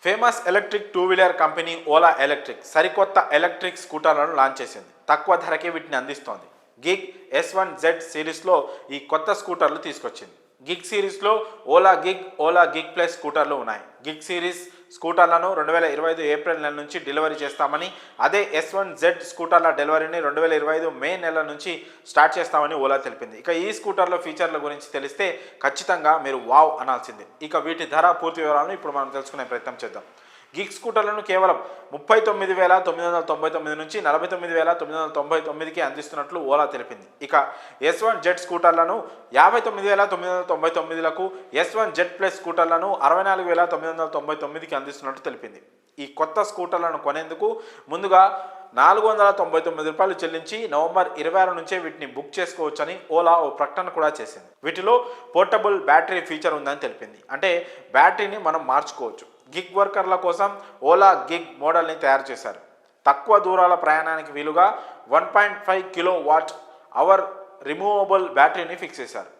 Famous electric two wheeler company Ola electric సరికొత్త electric స్కూటర్లను launch చేసింది. తక్కువ ధరకే వీటిని అందిస్తోంది. గిగ్ S1Z సిరీస్లో ఈ కొత్త స్కూటర్లు తీసుకొచ్చింది. గిగ్ సిరీస్లో ఓలా గిగ్ ప్లస్ స్కూటర్లు ఉన్నాయి. గిగ్ సిరీస్ స్కూటర్లను 2025 ఏప్రిల్ నెల నుంచి డెలివరీ చేస్తామని, అదే S1Z స్కూటర్ల డెలివరీని 2025 మే నెల నుంచి స్టార్ట్ చేస్తామని ఓలా తెలిపింది. ఇక ఈ స్కూటర్ల ఫీచర్ల గురించి తెలిస్తే ఖచ్చితంగా మీరు వావ్ అనాల్సిందే. ఇక వీటి ధర పూర్తి వివరాలను ఇప్పుడు మనం తెలుసుకునే ప్రయత్నం చేద్దాం. గిగ్ స్కూటర్లను కేవలం 39,999 నుంచి 49,999కి అందిస్తున్నట్లు ఓలా తెలిపింది. ఇక S1Z స్కూటర్లను 59,999లకు, S1Z ప్లస్ స్కూటర్లను 64,999కి అందిస్తున్నట్లు తెలిపింది. ఈ కొత్త స్కూటర్లను కొనేందుకు ముందుగా ₹499 చెల్లించి నవంబర్ 26 నుంచే వీటిని బుక్ చేసుకోవచ్చని ఓలా ఓ ప్రకటన కూడా చేసింది. వీటిలో పోర్టబుల్ బ్యాటరీ ఫీచర్ ఉందని తెలిపింది. అంటే బ్యాటరీని మనం మార్చుకోవచ్చు. గిగ్ వర్కర్ల కోసం ఓలా గిగ్ మోడల్ని తయారు చేశారు. తక్కువ దూరాల ప్రయాణానికి వీలుగా 1.5 కిలోవాట్ అవర్ రిమూవబుల్ బ్యాటరీని ఫిక్స్ చేశారు.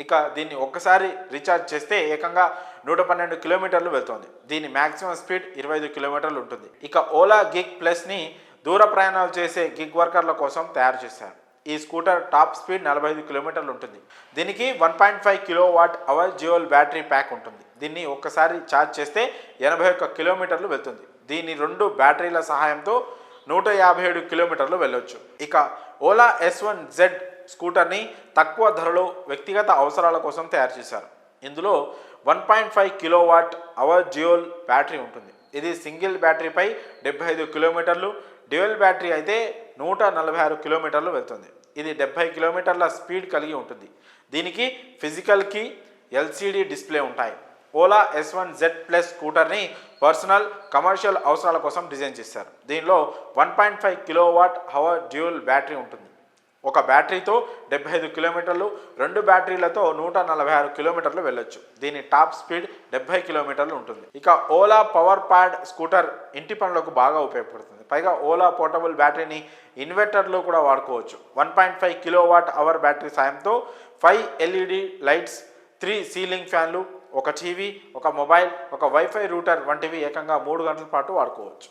ఇక దీన్ని ఒక్కసారి రీఛార్జ్ చేస్తే ఏకంగా 112 కిలోమీటర్లు వెళ్తుంది. దీని మ్యాక్సిమం స్పీడ్ 25 కిలోమీటర్లు ఉంటుంది. ఇక ఓలా గిగ్ ప్లస్ని దూర ప్రయాణాలు చేసే గిగ్ వర్కర్ల కోసం తయారు చేశారు. ఈ స్కూటర్ టాప్ స్పీడ్ 45 కిలోమీటర్లు ఉంటుంది. దీనికి 1.5 kilowatt hour dual battery pack ఉంటుంది. దీన్ని ఒక్కసారి ఛార్జ్ చేస్తే 81 కిలోమీటర్లు వెళ్తుంది. దీని 2 బ్యాటరీల సహాయంతో 157 కిలోమీటర్లు వెళ్ళొచ్చు. ఇక ఓలా S1Z స్కూటర్ని తక్కువ ధరలో వ్యక్తిగత అవసరాల కోసం తయారు చేశారు. ఇందులో 1.5 కిలోవాట్ అవర్ డ్యూయల్ బ్యాటరీ ఉంటుంది. ఇది సింగిల్ బ్యాటరీపై 75 కిలోమీటర్లు, డ్యూయల్ బ్యాటరీ అయితే 146 కిలోమీటర్లు వెళ్తుంది. ఇది 70 కిలోమీటర్ల స్పీడ్ కలిగి ఉంటుంది. దీనికి ఫిజికల్ కీ, LCD డిస్ప్లే ఉంటాయి. ఓలా S1Z ప్లస్ స్కూటర్ని పర్సనల్, కమర్షియల్ అవసరాల కోసం డిజైన్ చేశారు. దీనిలో 1.5 కిలోవాట్ అవర్ డ్యూయల్ బ్యాటరీ ఉంటుంది. ఒక బ్యాటరీతో 75 కిలోమీటర్లు, 2 బ్యాటరీలతో 146 కిలోమీటర్లు వెళ్ళొచ్చు. దీని టాప్ స్పీడ్ 70 కిలోమీటర్లు ఉంటుంది. ఇక ఓలా పవర్ ప్యాడ్ స్కూటర్ ఇంటి పనులకు బాగా ఉపయోగపడుతుంది. పైగా ఓలా పోర్టబుల్ బ్యాటరీని ఇన్వర్టర్లో కూడా వాడుకోవచ్చు. 1.5 కిలోవాట్ అవర్ బ్యాటరీ సాయంతో 5 LED లైట్స్, 3 సీలింగ్ ఫ్యాన్లు, ఒక టీవీ, ఒక మొబైల్, ఒక వైఫై రూటర్ వంటివి ఏకంగా 3 గంటల పాటు వాడుకోవచ్చు.